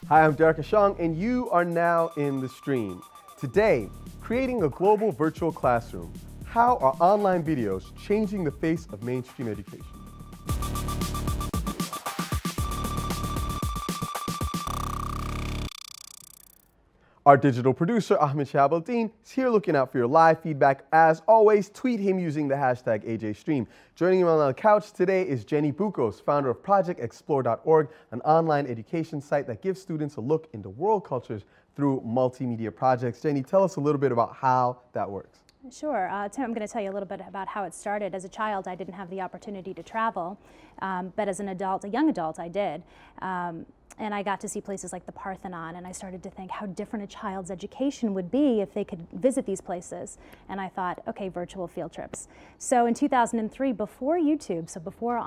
Hi, I'm Derek Ashong, and you are now in the stream. Today, creating a global virtual classroom. How are online videos changing the face of mainstream education? Our digital producer, Ahmed Shahab-Al-Din, is here looking out for your live feedback. As always, tweet him using the hashtag AJStream. Joining him on the couch today is Jenny Bucos, founder of ProjectExplore.org, an online education site that gives students a look into world cultures through multimedia projects. Jenny, tell us a little bit about how that works. Sure. Tim, I'm going to tell you a little bit about how it started. As a child, I didn't have the opportunity to travel, but as an adult, a young adult, I did. And I got to see places like the Parthenon, and I started to think how different a child's education would be if they could visit these places. And I thought, okay, virtual field trips. So in 2003, before YouTube, so before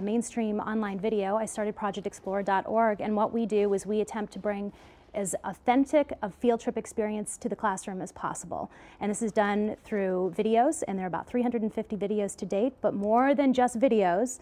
mainstream online video, I started ProjectExplore.org, and what we do is we attempt to bring as authentic a field trip experience to the classroom as possible. And this is done through videos, and there are about 350 videos to date, but more than just videos.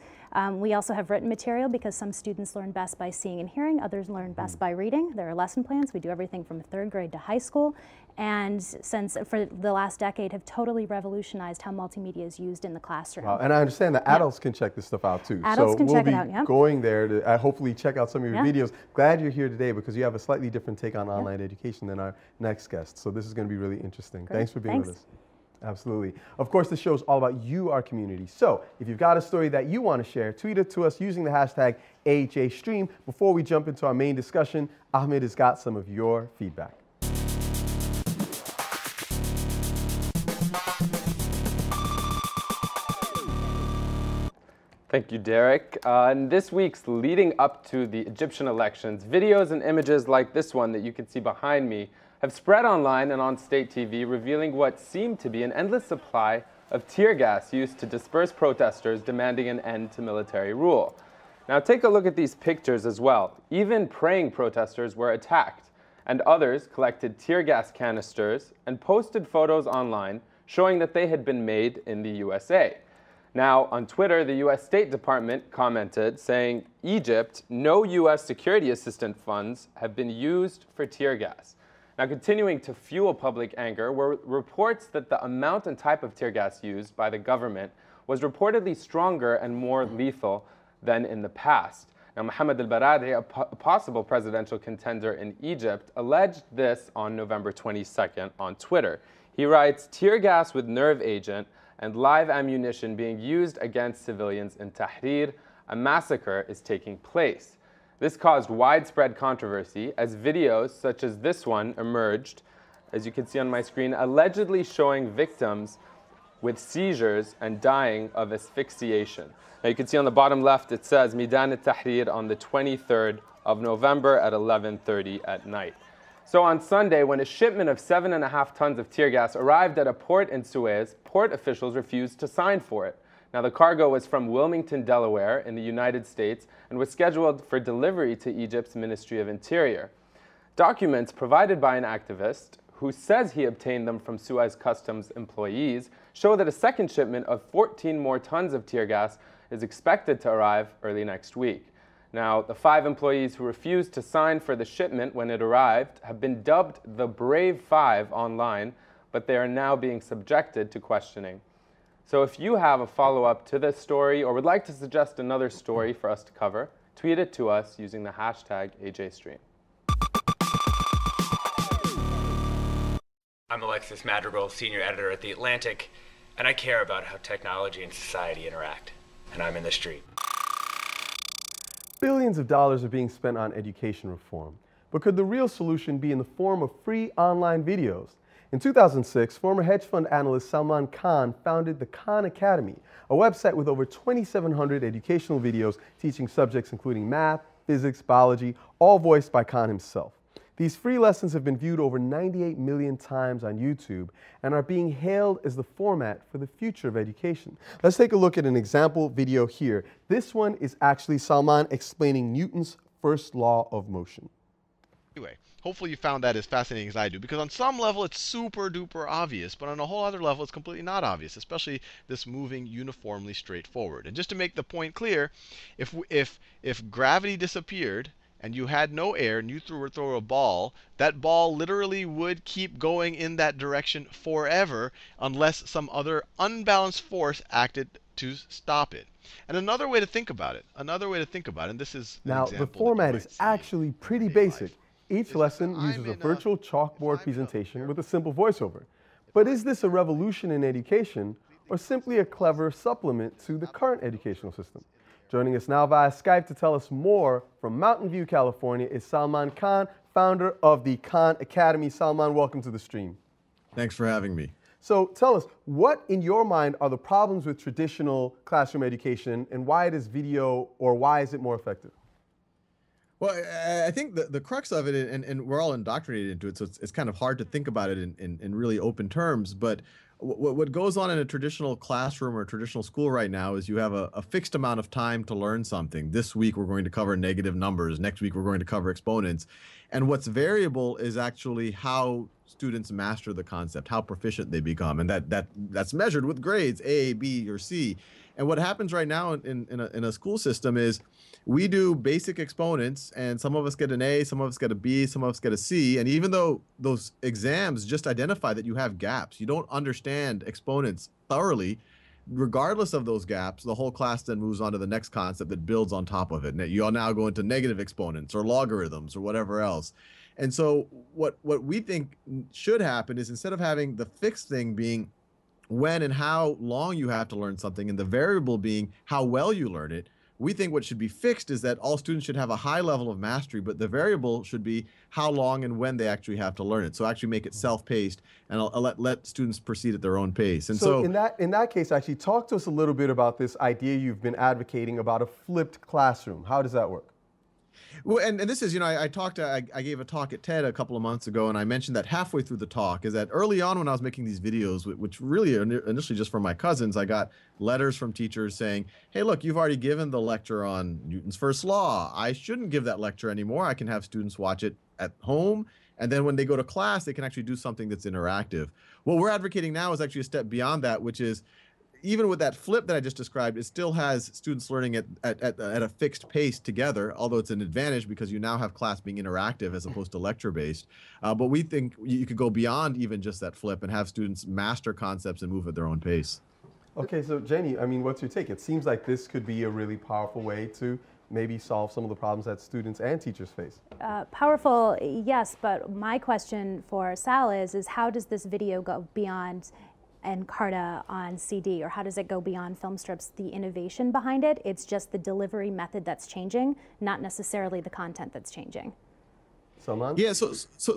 We also have written material because some students learn best by seeing and hearing, others learn best by reading. There are lesson plans. We do everything from 3rd grade to high school. And since for the last decade have totally revolutionized how multimedia is used in the classroom. Wow, and I understand that adults can check this stuff out too. Adults can check it out, yeah. Going there to hopefully check out some of your videos. Glad you're here today because you have a slightly different take on online education than our next guest. So this is going to be really interesting. Great. Thanks for being with us. Absolutely. Of course, the show is all about you, our community. So if you've got a story that you want to share, tweet it to us using the hashtag AJStream. Before we jump into our main discussion, Ahmed has got some of your feedback. Thank you, Derek. In this week's leading up to the Egyptian elections, videos and images like this one that you can see behind me have spread online and on state TV, revealing what seemed to be an endless supply of tear gas used to disperse protesters demanding an end to military rule. Now take a look at these pictures as well. Even praying protesters were attacked, and others collected tear gas canisters and posted photos online showing that they had been made in the USA. Now, on Twitter, the U.S. State Department commented saying, Egypt, no U.S. security assistance funds have been used for tear gas. Now, continuing to fuel public anger were reports that the amount and type of tear gas used by the government was reportedly stronger and more lethal than in the past. Now, Mohammed al-Baradei, a possible presidential contender in Egypt, alleged this on November 22nd on Twitter. He writes, tear gas with nerve agent and live ammunition being used against civilians in Tahrir, a massacre is taking place. This caused widespread controversy as videos such as this one emerged, as you can see on my screen, allegedly showing victims with seizures and dying of asphyxiation. Now you can see on the bottom left it says Midan al-Tahrir on the 23rd of November at 11:30 at night. So on Sunday, when a shipment of 7.5 tons of tear gas arrived at a port in Suez, port officials refused to sign for it. Now the cargo was from Wilmington, Delaware in the United States and was scheduled for delivery to Egypt's Ministry of Interior. Documents provided by an activist who says he obtained them from Suez Customs employees show that a second shipment of 14 more tons of tear gas is expected to arrive early next week. Now, the 5 employees who refused to sign for the shipment when it arrived have been dubbed the Brave Five online, but they are now being subjected to questioning. So if you have a follow-up to this story or would like to suggest another story for us to cover, tweet it to us using the hashtag AJStream. I'm Alexis Madrigal, senior editor at The Atlantic, and I care about how technology and society interact, and I'm in the street. Billions of dollars are being spent on education reform, but could the real solution be in the form of free online videos? In 2006, former hedge fund analyst Salman Khan founded the Khan Academy, a website with over 2,700 educational videos teaching subjects including math, physics, biology, all voiced by Khan himself. These free lessons have been viewed over 98 million times on YouTube and are being hailed as the format for the future of education. Let's take a look at an example video here. This one is actually Salman explaining Newton's first law of motion. Anyway, hopefully you found that as fascinating as I do, because on some level it's super duper obvious, but on a whole other level it's completely not obvious, especially this moving uniformly straight forward. And just to make the point clear, if gravity disappeared and you had no air and you throw a ball, that ball literally would keep going in that direction forever unless some other unbalanced force acted to stop it. And another way to think about it, and this is an Now, the example that you format might is see actually pretty in everyday basic. life, Each is that lesson I'm uses a in virtual if chalkboard I'm presentation with a if simple voiceover. But is this a revolution in education or simply a clever supplement to the current educational system? Joining us now via Skype to tell us more from Mountain View, California is Salman Khan, founder of the Khan Academy. Salman, welcome to the stream. Thanks for having me. So tell us, what in your mind are the problems with traditional classroom education and why it is video, or why is it more effective? Well, I think the crux of it, and we're all indoctrinated into it, so it's kind of hard to think about it in really open terms, but what goes on in a traditional classroom or a traditional school right now is you have a fixed amount of time to learn something. This week we're going to cover negative numbers. Next week we're going to cover exponents. And what's variable is actually how students master the concept, how proficient they become. And that's measured with grades, A, B, or C. And what happens right now in a school system is we do basic exponents, and some of us get an A, some of us get a B, some of us get a C. And even though those exams just identify that you have gaps, you don't understand exponents thoroughly, regardless of those gaps, the whole class then moves on to the next concept that builds on top of it. And you all now go into negative exponents or logarithms or whatever else. And so what we think should happen is, instead of having the fixed thing being when and how long you have to learn something and the variable being how well you learn it, we think what should be fixed is that all students should have a high level of mastery, but the variable should be how long and when they actually have to learn it. So actually make it self-paced, and I'll let students proceed at their own pace. And so in that case, actually talk to us a little bit about this idea you've been advocating about a flipped classroom. How does that work? Well, and this is, I gave a talk at TED a couple of months ago, and I mentioned that halfway through the talk is that early on when I was making these videos, which really initially just from my cousins, I got letters from teachers saying, hey, look, you've already given the lecture on Newton's first law. I shouldn't give that lecture anymore. I can have students watch it at home, and then when they go to class, they can actually do something that's interactive. What we're advocating now is actually a step beyond that, which is, even with that flip that I just described, it still has students learning at a fixed pace together, although it's an advantage because you now have class being interactive as opposed to lecture-based. But we think you could go beyond even just that flip and have students master concepts and move at their own pace. Okay, so Jenny, I mean, what's your take? It seems like this could be a really powerful way to maybe solve some of the problems that students and teachers face. Powerful, yes, but my question for Sal is how does this video go beyond Encarta on CD, or how does it go beyond film strips? The innovation behind it, it's just the delivery method that's changing, not necessarily the content that's changing. Salman? Yeah, so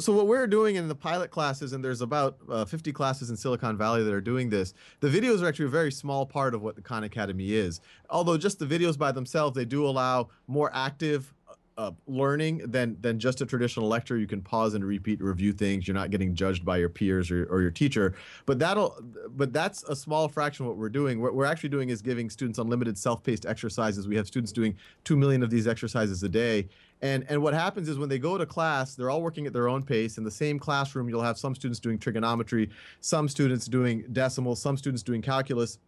what we're doing in the pilot classes, and there's about 50 classes in Silicon Valley that are doing this, the videos are actually a very small part of what the Khan Academy is. Although just the videos by themselves, they do allow more active learning than just a traditional lecture. You can pause and repeat, review things. You're not getting judged by your peers or your teacher. But that's a small fraction of what we're doing. What we're actually doing is giving students unlimited self-paced exercises. We have students doing 2 million of these exercises a day. And what happens is when they go to class, they're all working at their own pace. In the same classroom, you'll have some students doing trigonometry, some students doing decimals, some students doing calculus.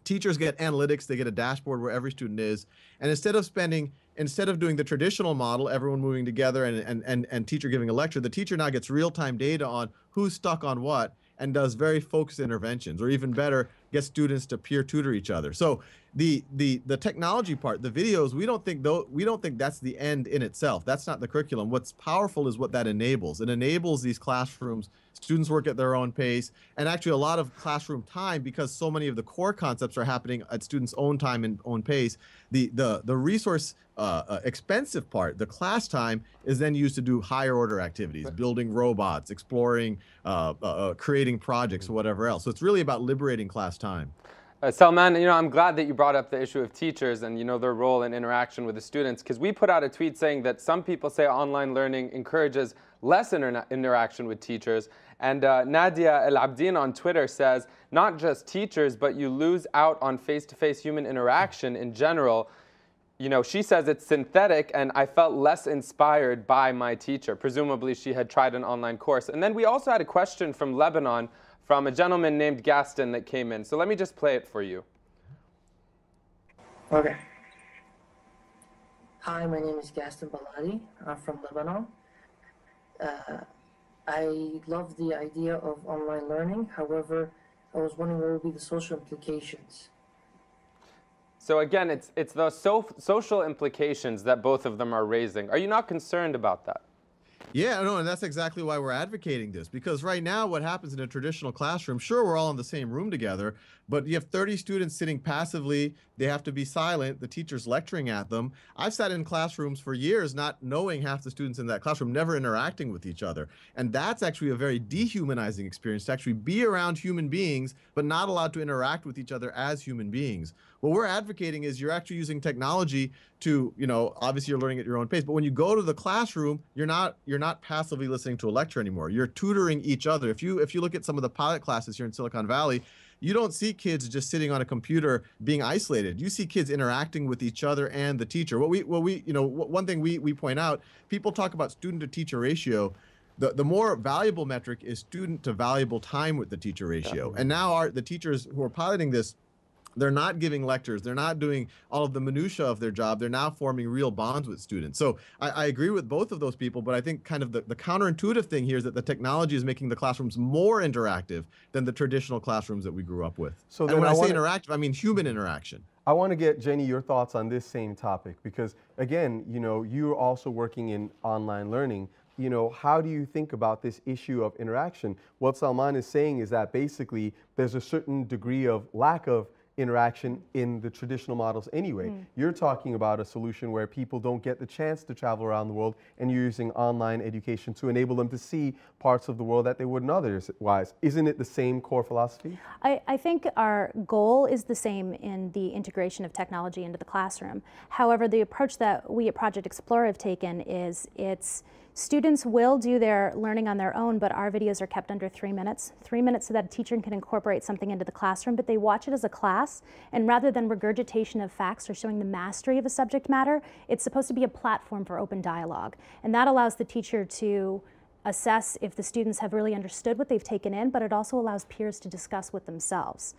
Teachers get analytics. They get a dashboard where every student is. And instead of doing the traditional model, everyone moving together and teacher giving a lecture, the teacher now gets real-time data on who's stuck on what and does very focused interventions, or even better, gets students to peer tutor each other. So the technology part, the videos, we don't think that's the end in itself. That's not the curriculum. What's powerful is what that enables. It enables these classrooms. Students work at their own pace, and actually a lot of classroom time, because so many of the core concepts are happening at students' own time and own pace. The resource expensive part, the class time, is then used to do higher order activities, building robots, exploring, creating projects, or whatever else. So it's really about liberating class time. Salman, I'm glad that you brought up the issue of teachers and their role in interaction with the students, because we put out a tweet saying that some people say online learning encourages less interaction with teachers. And Nadia El Abdin on Twitter says, not just teachers, but you lose out on face-to-face human interaction in general. She says it's synthetic, and I felt less inspired by my teacher. Presumably she had tried an online course. And then we also had a question from Lebanon from a gentleman named Gaston that came in. So let me just play it for you. Okay. Hi, my name is Gaston Baladi. I'm from Lebanon. I love the idea of online learning. However, I was wondering what would be the social implications. So again, it's those social implications that both of them are raising. Are you not concerned about that? Yeah, no, and that's exactly why we're advocating this. Because right now, what happens in a traditional classroom, sure, we're all in the same room together, but you have 30 students sitting passively. They have to be silent. The teacher's lecturing at them. I've sat in classrooms for years not knowing half the students in that classroom, never interacting with each other. And that's actually a very dehumanizing experience, to actually be around human beings, but not allowed to interact with each other as human beings. What we're advocating is you're actually using technology to, obviously you're learning at your own pace, but when you go to the classroom, you're not passively listening to a lecture anymore. You're tutoring each other. If you look at some of the pilot classes here in Silicon Valley, you don't see kids just sitting on a computer being isolated. You see kids interacting with each other and the teacher. One thing we point out, people talk about student to teacher ratio. The more valuable metric is student to valuable time with the teacher ratio. Definitely. And now the teachers who are piloting this, they're not giving lectures. They're not doing all of the minutia of their job. They're now forming real bonds with students. So I agree with both of those people, but I think kind of the counterintuitive thing here is that the technology is making the classrooms more interactive than the traditional classrooms that we grew up with. So and when I say interactive, I mean human interaction. I want to get, Jenny, your thoughts on this same topic because, again, you're also working in online learning. How do you think about this issue of interaction? What Salman is saying is that basically there's a certain degree of lack of interaction in the traditional models anyway. You're talking about a solution where people don't get the chance to travel around the world and you're using online education to enable them to see parts of the world that they wouldn't otherwise. Isn't it the same core philosophy? I think our goal is the same in the integration of technology into the classroom. However, the approach that we at Project Explorer have taken is students will do their learning on their own, but our videos are kept under 3 minutes. 3 minutes so that a teacher can incorporate something into the classroom, but they watch it as a class, and rather than regurgitation of facts or showing the mastery of a subject matter, it's supposed to be a platform for open dialogue. And that allows the teacher to assess if the students have really understood what they've taken in, but it also allows peers to discuss with themselves.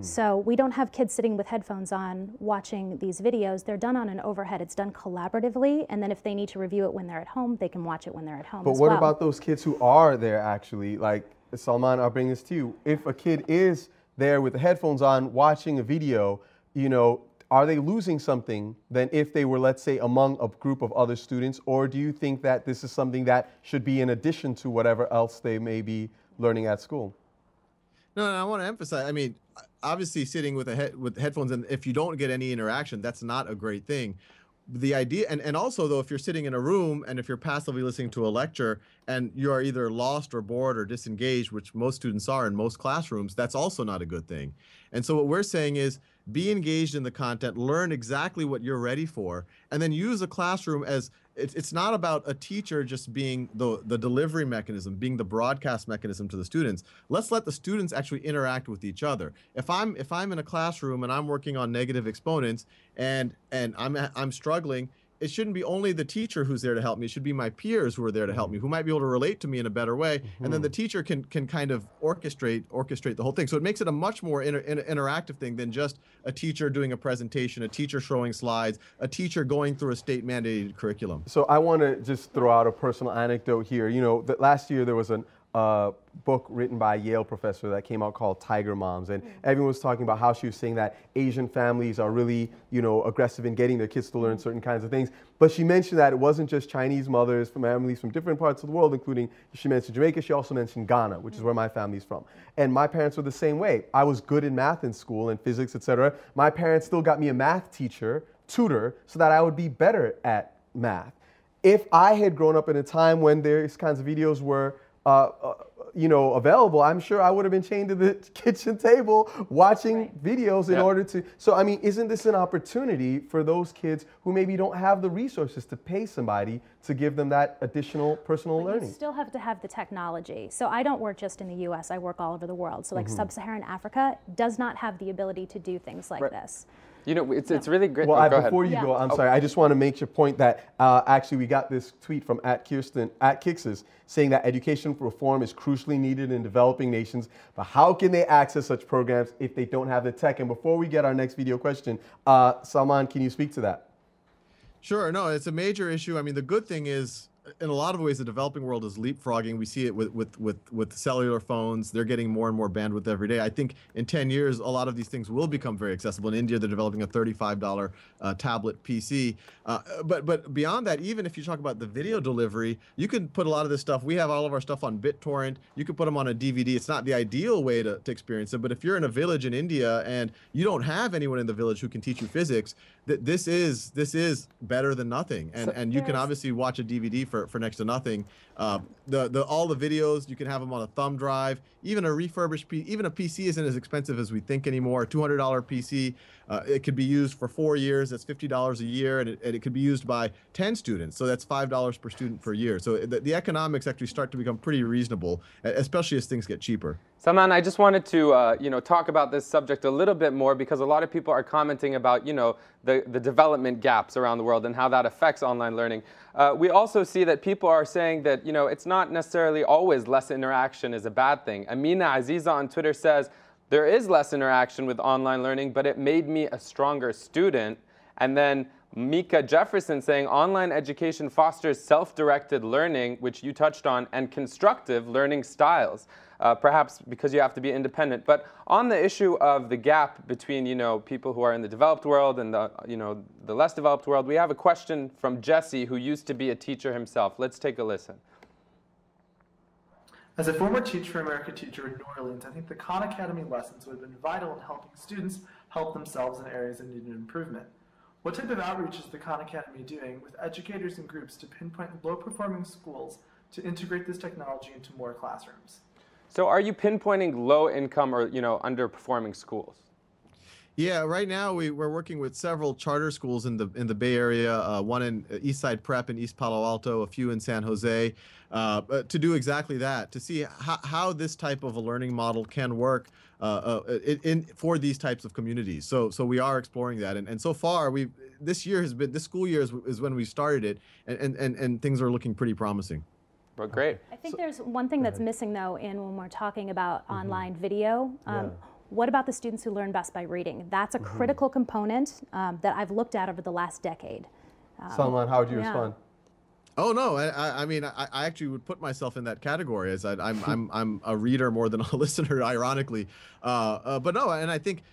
So we don't have kids sitting with headphones on watching these videos. They're done on an overhead. It's done collaboratively, and then if they need to review it when they're at home, they can watch it when they're at home. But what about those kids who are there actually? Like, Salman, I'll bring this to you. If a kid is there with the headphones on watching a video, are they losing something than if they were, let's say, among a group of other students? Or do you think that this is something that should be in addition to whatever else they may be learning at school? No, I want to emphasize, I mean, obviously sitting with headphones, and if you don't get any interaction, that's not a great thing. The idea, and also though, if you're sitting in a room and if you're passively listening to a lecture and you are either lost or bored or disengaged, which most students are in most classrooms, that's also not a good thing. And so what we're saying is be engaged in the content, learn exactly what you're ready for, and then use the classroom as, it's not about a teacher just being the delivery mechanism, being the broadcast mechanism to the students. Let's let the students actually interact with each other. If I'm in a classroom and I'm working on negative exponents and I'm struggling, it shouldn't be only the teacher who's there to help me. It should be my peers who are there to help me, who might be able to relate to me in a better way. And then the teacher can kind of orchestrate the whole thing. So it makes it a much more interactive thing than just a teacher doing a presentation, a teacher showing slides, a teacher going through a state-mandated curriculum. So I want to just throw out a personal anecdote here. That last year there was a book written by a Yale professor that came out called Tiger Moms, and everyone was talking about how she was saying that Asian families are really, aggressive in getting their kids to learn certain kinds of things. But she mentioned that it wasn't just Chinese mothers from families from different parts of the world, including, she mentioned Jamaica, she also mentioned Ghana, which is where my family's from. And my parents were the same way. I was good in math in school and physics, etc. My parents still got me a math tutor, so that I would be better at math. If I had grown up in a time when these kinds of videos were available, I'm sure I would have been chained to the kitchen table watching videos in order to. So, I mean, isn't this an opportunity for those kids who maybe don't have the resources to pay somebody to give them that additional personal learning? You still have to have the technology. So I don't work just in the US, I work all over the world. So like Sub-Saharan Africa does not have the ability to do things like this. It's really great. Well, go before ahead. you go, I'm sorry. I just want to make your point that actually we got this tweet from @Kixes saying that education reform is crucially needed in developing nations, but how can they access such programs if they don't have the tech? And before we get our next video question, Salman, can you speak to that? Sure, no, it's a major issue. I mean, the good thing is, in a lot of ways, the developing world is leapfrogging. We see it with cellular phones. They're getting more and more bandwidth every day. I think in 10 years, a lot of these things will become very accessible. In India, they're developing a $35 tablet PC. But beyond that, even if you talk about the video delivery, you can put a lot of this stuff. We have all of our stuff on BitTorrent. You can put them on a DVD. It's not the ideal way to experience it, but if you're in a village in India and you don't have anyone in the village who can teach you physics, this is better than nothing. And you can obviously watch a DVD for next to nothing. All the videos, you can have them on a thumb drive. Even a refurbished even a PC isn't as expensive as we think anymore. A $200 PC, it could be used for 4 years. That's $50 a year, and it could be used by 10 students. So that's $5 per student per year. So the economics actually start to become pretty reasonable, especially as things get cheaper. Salman, I just wanted to talk about this subject a little bit more because a lot of people are commenting about the development gaps around the world and how that affects online learning. We also see that people are saying that it's not necessarily always less interaction is a bad thing. Amina Aziza on Twitter says, there is less interaction with online learning, but it made me a stronger student. And then Mika Jefferson saying online education fosters self-directed learning, which you touched on, and constructive learning styles. Perhaps because you have to be independent. But on the issue of the gap between people who are in the developed world and the less developed world, we have a question from Jesse, who used to be a teacher himself. Let's take a listen. As a former Teach for America teacher in New Orleans, I think the Khan Academy lessons would have been vital in helping students help themselves in areas that needed improvement. What type of outreach is the Khan Academy doing with educators and groups to pinpoint low-performing schools to integrate this technology into more classrooms? So are you pinpointing low-income or underperforming schools? Yeah, right now we're working with several charter schools in the Bay Area, one in Eastside Prep in East Palo Alto, a few in San Jose, to do exactly that, to see how this type of a learning model can work for these types of communities. So we are exploring that, and so far this school year is when we started it, and things are looking pretty promising. Well, great. I think there's one thing that's missing though when we're talking about online video. What about the students who learn best by reading? That's a critical component that I've looked at over the last decade. Salman, how would you respond? Oh no, I mean I actually would put myself in that category as I'm a reader more than a listener, ironically. But no, and I think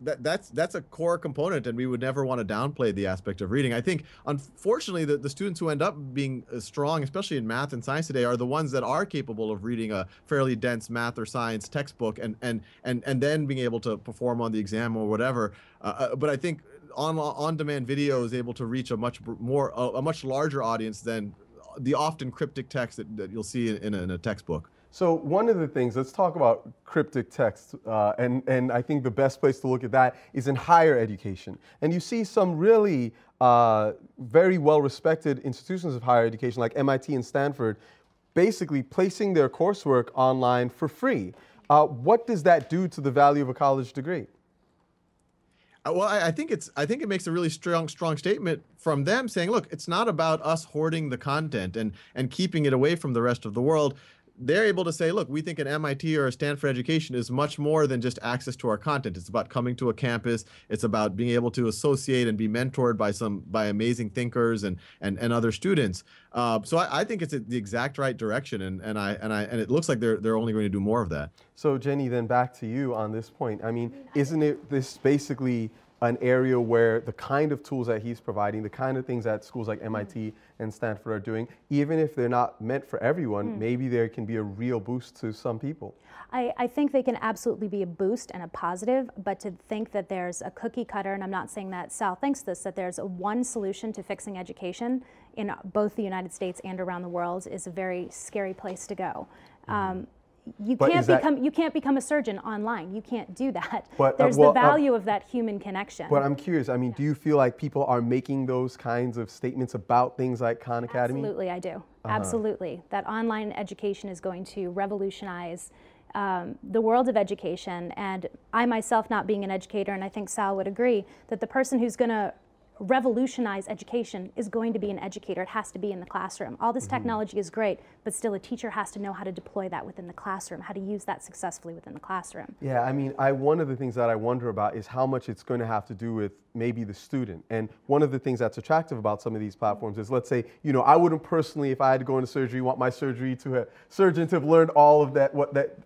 that's a core component, and we would never want to downplay the aspect of reading. I think, unfortunately, the students who end up being strong, especially in math and science today, are the ones that are capable of reading a fairly dense math or science textbook and then being able to perform on the exam or whatever. But I think on-demand video is able to reach a much larger audience than the often cryptic text that you'll see in a textbook. So one of the things, let's talk about cryptic text, and I think the best place to look at that is in higher education. And you see some really very well-respected institutions of higher education like MIT and Stanford basically placing their coursework online for free. What does that do to the value of a college degree? Well, I think it makes a really strong statement from them saying, look, it's not about us hoarding the content and keeping it away from the rest of the world. They're able to say, look, we think an MIT or a Stanford education is much more than just access to our content. It's about coming to a campus. It's about being able to associate and be mentored by amazing thinkers and other students. So I think it's the exact right direction, and it looks like they're only going to do more of that. So Jenny, then back to you on this point. I mean, isn't it this basically an area where the kind of tools that he's providing, the kind of things that schools like MIT and Stanford are doing, even if they're not meant for everyone, maybe there can be a real boost to some people? I think they can absolutely be a boost and a positive, but to think that there's a cookie cutter, and I'm not saying that Sal thinks this, that there's one solution to fixing education in both the United States and around the world is a very scary place to go. You can't become a surgeon online. You can't do that. But, there's the value of that human connection. But I'm curious, I mean, do you feel like people are making those kinds of statements about things like Khan Academy? Absolutely, I do. Absolutely. That online education is going to revolutionize the world of education. And I myself, not being an educator, and I think Sal would agree, that the person who's going to revolutionize education is going to be an educator. It has to be in the classroom. All this technology is great, but still a teacher has to know how to deploy that within the classroom, how to use that successfully within the classroom. Yeah, I mean, one of the things that I wonder about is how much it's going to have to do with maybe the student. And one of the things that's attractive about some of these platforms is, let's say, you know, I wouldn't personally, if I had to go into surgery, want my surgeon to have learned all of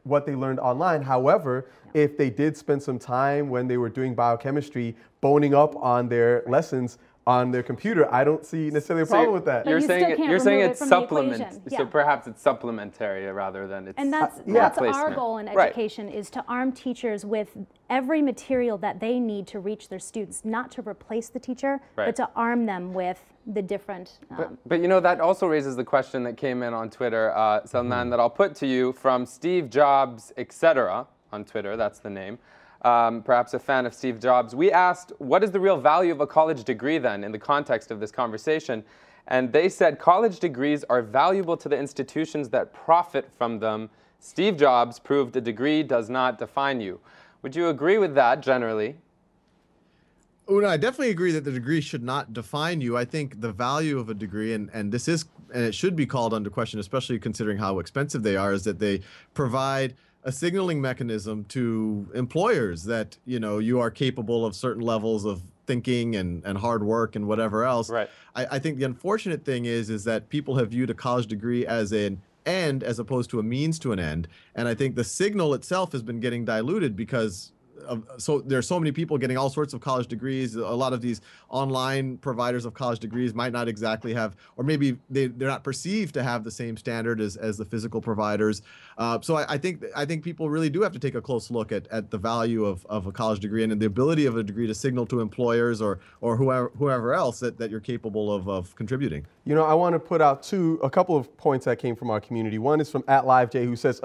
what they learned online. However, if they did spend some time when they were doing biochemistry boning up on their lessons on their computer, I don't see necessarily a problem with that. You're saying it's supplement, Yeah. so perhaps it's supplementary rather than it's And that's our goal in education, is to arm teachers with every material that they need to reach their students, not to replace the teacher, but to arm them with the different. But you know, that also raises the question that came in on Twitter, Salman, that I'll put to you from Steve Jobs, etc. on Twitter, that's the name. Perhaps a fan of Steve Jobs. We asked, what is the real value of a college degree then in the context of this conversation? And they said college degrees are valuable to the institutions that profit from them. Steve Jobs proved a degree does not define you. Would you agree with that generally? Oh, no, I definitely agree that the degree should not define you. I think the value of a degree, and it should be called under question, especially considering how expensive they are, is that they provide a signaling mechanism to employers that, you know, you are capable of certain levels of thinking and hard work and whatever else. Right. I think the unfortunate thing is that people have viewed a college degree as an end as opposed to a means to an end. And I think the signal itself has been getting diluted because so there are so many people getting all sorts of college degrees. A lot of these online providers of college degrees might not exactly have, or maybe they're not perceived to have the same standard as the physical providers. So I think people really do have to take a close look at the value of a college degree and the ability of a degree to signal to employers or whoever else that you're capable of contributing. You know, I want to put out a couple of points that came from our community. One is from @LiveJ, who says,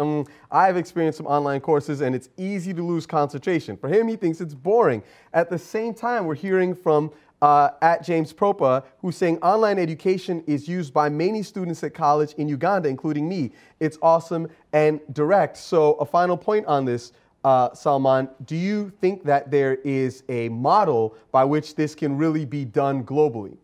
I've experienced some online courses and it's easy to lose concentration. For him, he thinks it's boring. At the same time, we're hearing from @JamesPropa, who's saying online education is used by many students at college in Uganda, including me. It's awesome and direct. So a final point on this, Salman, do you think that there is a model by which this can really be done globally?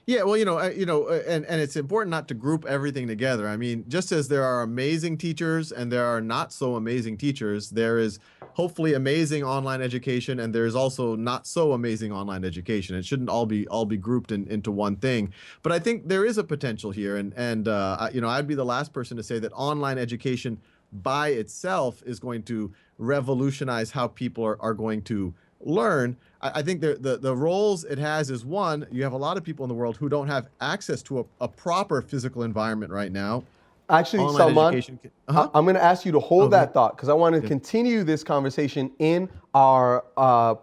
Yeah, well, and it's important not to group everything together. I mean, just as there are amazing teachers and there are not so amazing teachers, there is hopefully amazing online education and there is also not so amazing online education. It shouldn't all be grouped into one thing. But I think there is a potential here, and I'd be the last person to say that online education by itself is going to revolutionize how people are going to learn. I think the roles it has is, one, you have a lot of people in the world who don't have access to a proper physical environment right now. Actually, Salman, I'm going to ask you to hold that thought because I want to continue this conversation in our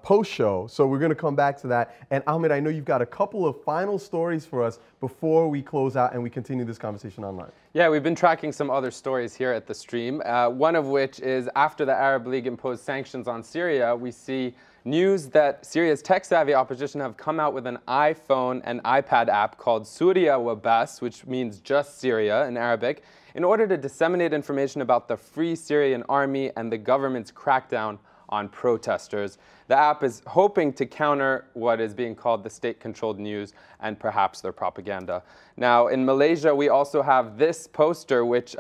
post show. So we're going to come back to that. And Ahmed, I know you've got a couple of final stories for us before we close out and we continue this conversation online. Yeah, we've been tracking some other stories here at the stream. One of which is after the Arab League imposed sanctions on Syria, we see news that Syria's tech-savvy opposition have come out with an iPhone and iPad app called Surya wa Bas, which means just Syria in Arabic, in order to disseminate information about the Free Syrian Army and the government's crackdown on protesters. The app is hoping to counter what is being called the state-controlled news and perhaps their propaganda. Now, in Malaysia, we also have this poster, which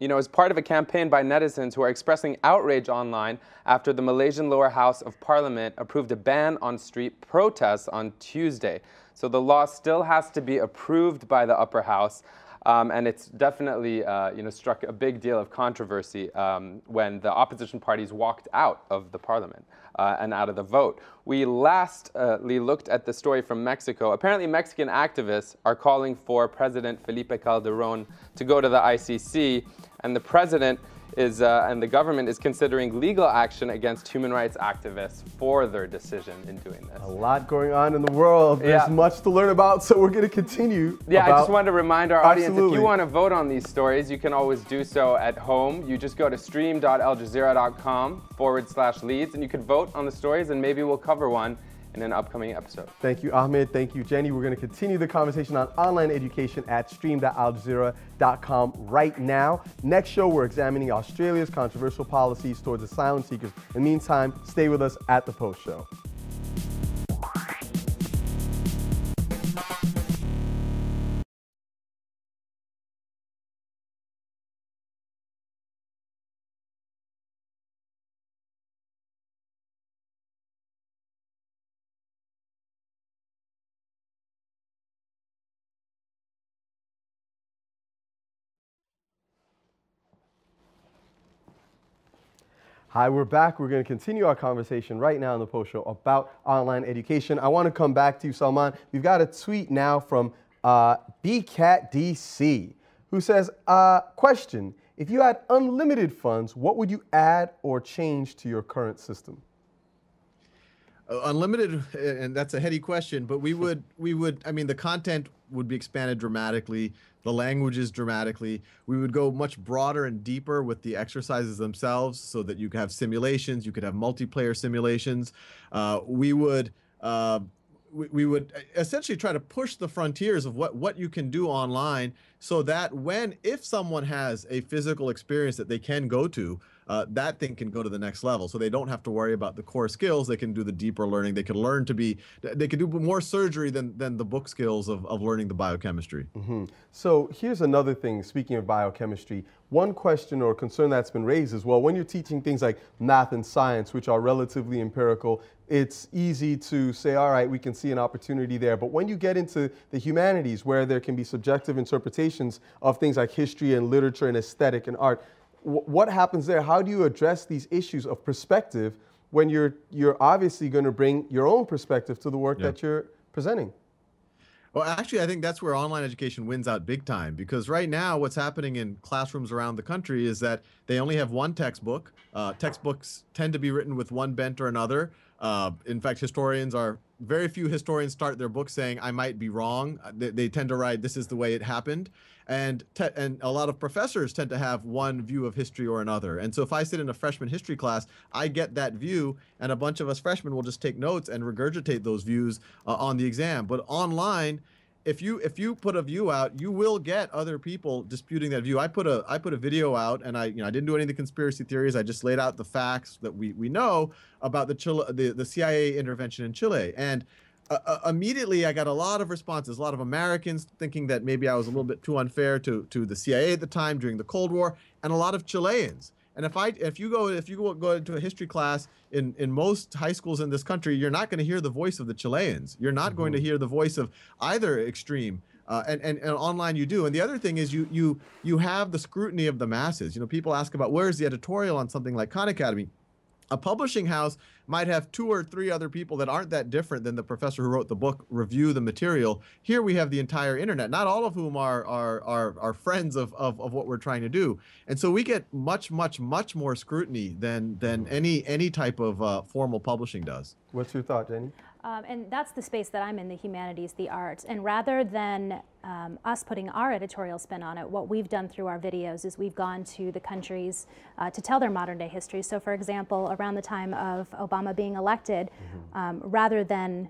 is part of a campaign by netizens who are expressing outrage online after the Malaysian lower house of parliament approved a ban on street protests on Tuesday. So the law still has to be approved by the upper house. And it's definitely struck a big deal of controversy when the opposition parties walked out of the parliament and out of the vote. We lastly looked at the story from Mexico. Apparently, Mexican activists are calling for President Felipe Calderón to go to the ICC, and the president and the government is considering legal action against human rights activists for their decision in doing this. A lot going on in the world. There's much to learn about, so we're going to continue. Yeah, I just wanted to remind our audience, if you want to vote on these stories, you can always do so at home. You just go to stream.aljazeera.com/leads, and you can vote on the stories, and maybe we'll cover one in an upcoming episode. Thank you, Ahmed. Thank you, Jenny. We're going to continue the conversation on online education at stream.aljazeera.com right now. Next show, we're examining Australia's controversial policies towards asylum seekers. In the meantime, stay with us at the post show. Hi, we're back. We're going to continue our conversation right now in the post show about online education. I want to come back to you, Salman. We've got a tweet now from BCatDC, who says, question, if you had unlimited funds, what would you add or change to your current system? Unlimited, and that's a heady question, but we would, I mean, the content would be expanded dramatically, the languages dramatically. We would go much broader and deeper with the exercises themselves so that you could have simulations, you could have multiplayer simulations. We would essentially try to push the frontiers of what you can do online so that if someone has a physical experience that they can go to, that thing can go to the next level. So they don't have to worry about the core skills. They can do the deeper learning. They can learn they can do more surgery than the book skills of learning the biochemistry. Mm-hmm. So here's another thing, speaking of biochemistry, one question or concern that's been raised is, well, when you're teaching things like math and science, which are relatively empirical, it's easy to say, all right, we can see an opportunity there. But when you get into the humanities, where there can be subjective interpretations of things like history and literature and aesthetic and art, what happens there? How do you address these issues of perspective when you're obviously going to bring your own perspective to the work that you're presenting? Well, actually, I think that's where online education wins out big time, because right now what's happening in classrooms around the country is that they only have one textbook. Textbooks tend to be written with one bent or another. In fact, very few historians start their book saying, I might be wrong. They tend to write, this is the way it happened. And a lot of professors tend to have one view of history or another. And so if I sit in a freshman history class, I get that view, and a bunch of us freshmen will just take notes and regurgitate those views on the exam. But online, if you put a view out, you will get other people disputing that view. I put a video out, and I didn't do any of the conspiracy theories. I just laid out the facts that we know about the CIA intervention in Chile. And immediately I got a lot of responses, a lot of Americans thinking that maybe I was a little bit too unfair to the CIA at the time during the Cold War, and a lot of Chileans. And if you go into a history class in most high schools in this country, you're not going to hear the voice of the Chileans. You're not going to hear the voice of either extreme. And online you do. And the other thing is you have the scrutiny of the masses. You know, people ask about where's the editorial on something like Khan Academy. A publishing house might have 2 or 3 other people that aren't that different than the professor who wrote the book review the material. Here we have the entire internet, not all of whom are friends of what we're trying to do. And so we get much more scrutiny than any type of formal publishing does. What's your thought, Jenny? And that's the space that I'm in, the humanities, the arts. And rather than us putting our editorial spin on it, what we've done through our videos is we've gone to the countries to tell their modern day history. So for example, around the time of Obama being elected, rather than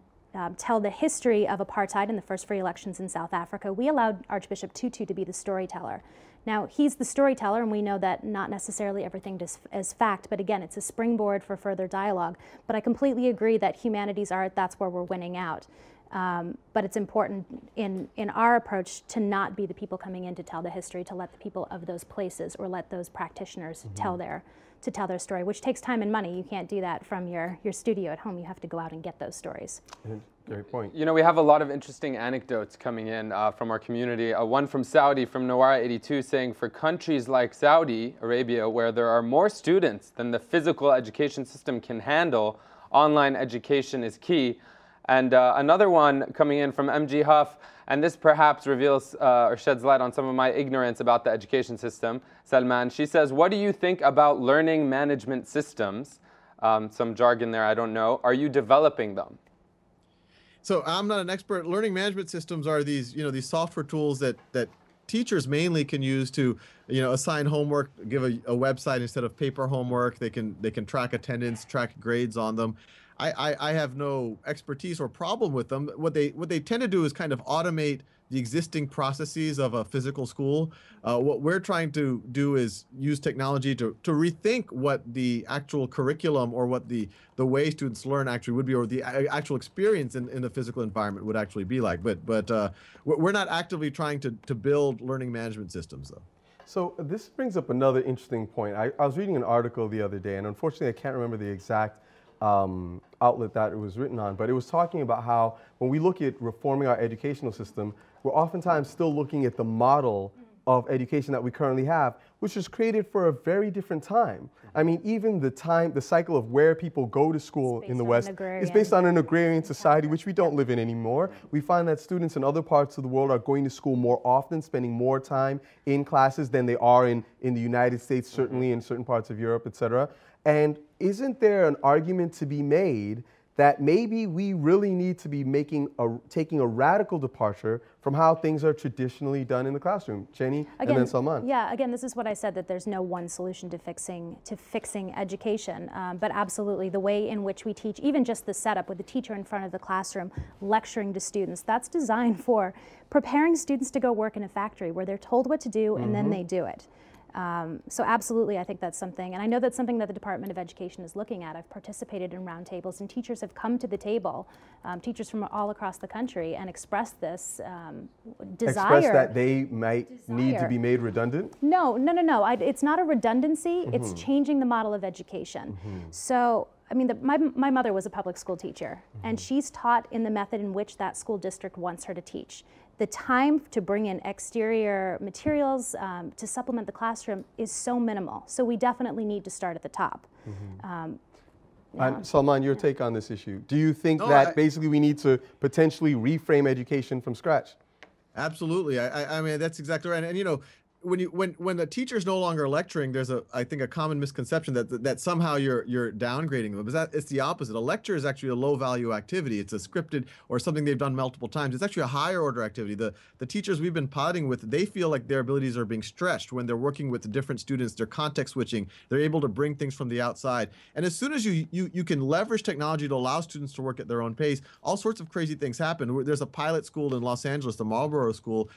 tell the history of apartheid and the first free elections in South Africa, we allowed Archbishop Tutu to be the storyteller. Now, he's the storyteller, and we know that not necessarily everything is fact, but again, it's a springboard for further dialogue. But I completely agree that humanities art, that's where we're winning out. But it's important in our approach to not be the people coming in to tell the history, to let the people of those places or let those practitioners tell their story, which takes time and money. You can't do that from your studio at home. You have to go out and get those stories. Great point. You know, we have a lot of interesting anecdotes coming in from our community. One from Saudi, from Nawara82, saying for countries like Saudi Arabia, where there are more students than the physical education system can handle, online education is key. And another one coming in from MG Huff, and this perhaps reveals or sheds light on some of my ignorance about the education system. Salman, she says, what do you think about learning management systems? Some jargon there, I don't know. Are you developing them? So I'm not an expert. Learning management systems are these software tools that teachers mainly can use to, assign homework, give a website instead of paper homework. They can track attendance, track grades on them. I have no expertise or problem with them. What they tend to do is kind of automate the existing processes of a physical school. What we're trying to do is use technology to rethink what the actual curriculum or what the way students learn actually would be, or the actual experience in the physical environment would actually be like. But we're not actively trying to build learning management systems, though. So this brings up another interesting point. I was reading an article the other day, and unfortunately I can't remember the exact outlet that it was written on, but it was talking about how when we look at reforming our educational system, we're oftentimes still looking at the model of education that we currently have, which was created for a very different time. I mean, even the cycle of where people go to school in the West is based on an agrarian society, which we don't live in anymore. We find that students in other parts of the world are going to school more often, spending more time in classes than they are in the United States, certainly in certain parts of Europe, et cetera. And isn't there an argument to be made that maybe we really need to be taking a radical departure from how things are traditionally done in the classroom? Jenny, and then Salman. Yeah, again, this is what I said, that there's no one solution to fixing education, but absolutely the way in which we teach, even just the setup with the teacher in front of the classroom lecturing to students, that's designed for preparing students to go work in a factory where they're told what to do and then they do it. So absolutely, I think that's something, and I know that's something that the Department of Education is looking at. I've participated in roundtables, and teachers have come to the table, teachers from all across the country, and expressed this desire. Express that they might need to be made redundant? No. It's not a redundancy. It's changing the model of education. So, I mean, my mother was a public school teacher, and she's taught in the method in which that school district wants her to teach. The time to bring in exterior materials to supplement the classroom is so minimal. So we definitely need to start at the top. Salman, your take on this issue. Do you think that basically we need to potentially reframe education from scratch? Absolutely. I mean, that's exactly right. And you know, when the teacher's no longer lecturing, there's I think a common misconception that somehow you're downgrading them. But it's the opposite. A lecture is actually a low value activity. It's a scripted or something they've done multiple times. It's actually a higher order activity. The teachers we've been piloting with, they feel like their abilities are being stretched when they're working with the different students. They're context switching. They're able to bring things from the outside. And as soon as you can leverage technology to allow students to work at their own pace, all sorts of crazy things happen. There's a pilot school in Los Angeles, the Marlboro School.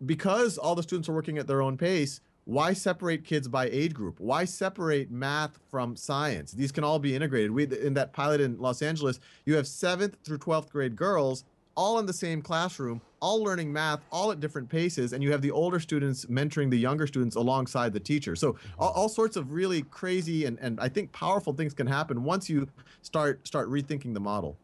Because all the students are working at their own pace, why separate kids by age group? Why separate math from science? These can all be integrated. In that pilot in Los Angeles, you have 7th through 12th grade girls all in the same classroom, all learning math, all at different paces, and you have the older students mentoring the younger students alongside the teacher. So all sorts of really crazy and I think powerful things can happen once you start rethinking the model.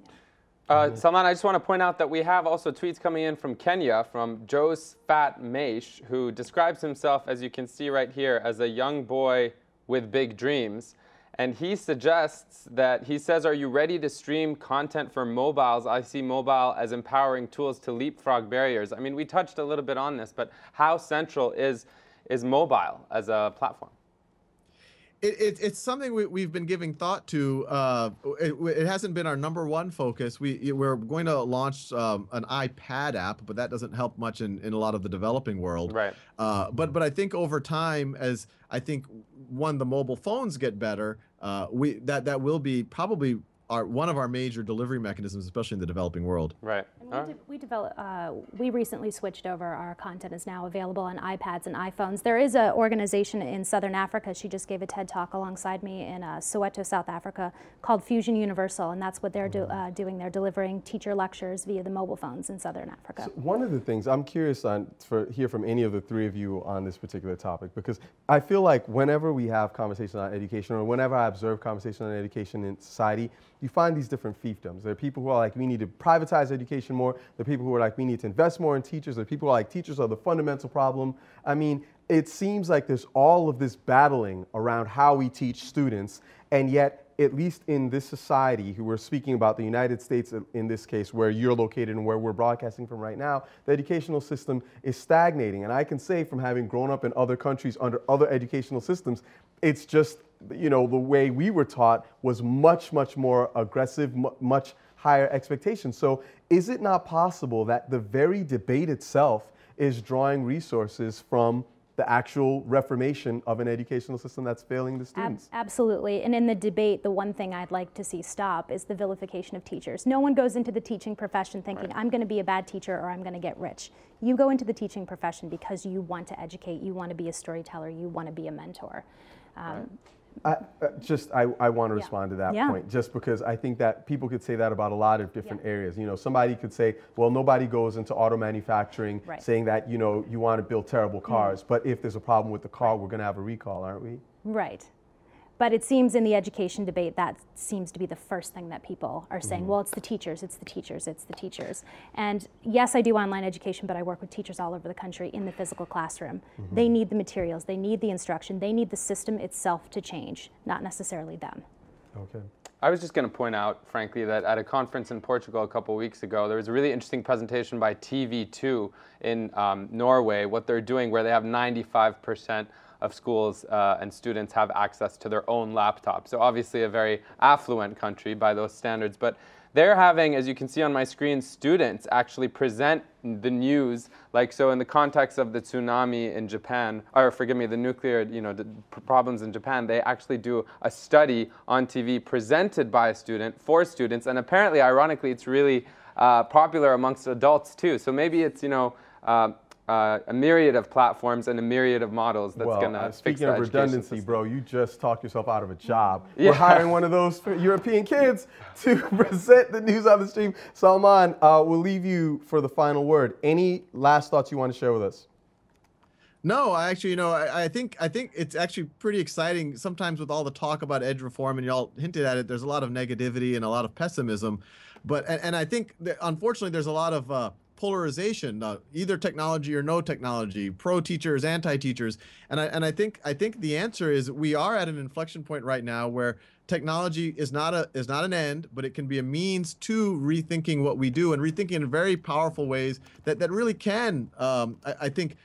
Salman, I just want to point out that we have also tweets coming in from Kenya, from Joe's Fat Maish, who describes himself, as you can see right here, as a young boy with big dreams. And he suggests that, he says, are you ready to stream content for mobiles? I see mobile as empowering tools to leapfrog barriers. I mean, we touched a little bit on this, but how central is mobile as a platform? It's something we've been giving thought to. It hasn't been our #1 focus. We're going to launch an iPad app, but that doesn't help much in a lot of the developing world. Right. But I think over time, as I think the mobile phones get better, that will be probably one of our major delivery mechanisms, especially in the developing world. Right. And we recently switched over. Our content is now available on iPads and iPhones. There is an organization in Southern Africa. She just gave a TED Talk alongside me in Soweto, South Africa, called Fusion Universal, and that's what they're doing. They're delivering teacher lectures via the mobile phones in Southern Africa. So one of the things I'm curious to hear from any of the three of you on this particular topic, because I feel like whenever we have conversations on education, or whenever I observe conversations on education in society, you find these different fiefdoms. There are people who are like, we need to privatize education more. There are people who are like, we need to invest more in teachers. There are people who are like, teachers are the fundamental problem. I mean, it seems like there's all of this battling around how we teach students, and yet, at least in this society, who we're speaking about, the United States in this case, where you're located and where we're broadcasting from right now, the educational system is stagnating. And I can say, from having grown up in other countries under other educational systems, it's just, you know, the way we were taught was much, much more aggressive, much higher expectations. So is it not possible that the very debate itself is drawing resources from the actual reformation of an educational system that's failing the students? Absolutely. And in the debate, the one thing I'd like to see stop is the vilification of teachers. No one goes into the teaching profession thinking, I'm going to be a bad teacher or I'm going to get rich. You go into the teaching profession because you want to educate, you want to be a storyteller, you want to be a mentor. I want to respond to that point, just because I think that people could say that about a lot of different areas. You know, somebody could say, well, nobody goes into auto manufacturing saying that, you know, you want to build terrible cars, but if there's a problem with the car, we're going to have a recall, aren't we? Right. But it seems in the education debate that seems to be the first thing that people are saying. Well, it's the teachers, it's the teachers, it's the teachers. And yes, I do online education, but I work with teachers all over the country in the physical classroom. They need the materials, they need the instruction, they need the system itself to change, not necessarily them. Okay. I was just going to point out, frankly, that at a conference in Portugal a couple weeks ago, there was a really interesting presentation by TV2 in Norway, what they're doing, where they have 95% of schools and students have access to their own laptop. So obviously a very affluent country by those standards. But they're having, as you can see on my screen, students actually present the news, like so in the context of the tsunami in Japan, or forgive me, the nuclear, the problems in Japan, they actually do a study on TV presented by a student for students, and apparently, ironically, it's really popular amongst adults too. So maybe it's, a myriad of platforms and a myriad of models that's going to fix the speaking of redundancy, system. bro, you just talked yourself out of a job. Yeah. We're hiring one of those European kids to present the news on the stream. Salman, we'll leave you for the final word. Any last thoughts you want to share with us? No, actually, I think it's actually pretty exciting. Sometimes with all the talk about edge reform, and y'all hinted at it, there's a lot of negativity and a lot of pessimism. But and I think that unfortunately there's a lot of polarization, either technology or no technology, pro teachers, anti teachers, and I think the answer is we are at an inflection point right now where technology is not an end, but it can be a means to rethinking what we do and rethinking in very powerful ways that really can, I think,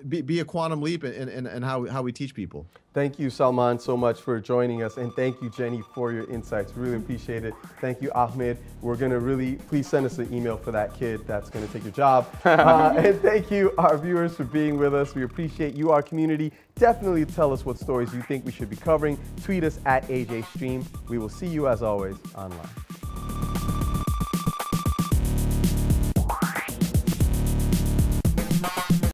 be a quantum leap in how we teach people. Thank you, Salman, so much for joining us, and thank you, Jenny, for your insights. Really appreciate it. Thank you, Ahmed. We're gonna please send us an email for that kid that's gonna take your job. And thank you, our viewers, for being with us. We appreciate you, our community. Definitely tell us what stories you think we should be covering. Tweet us at AJStream. We will see you, as always, online.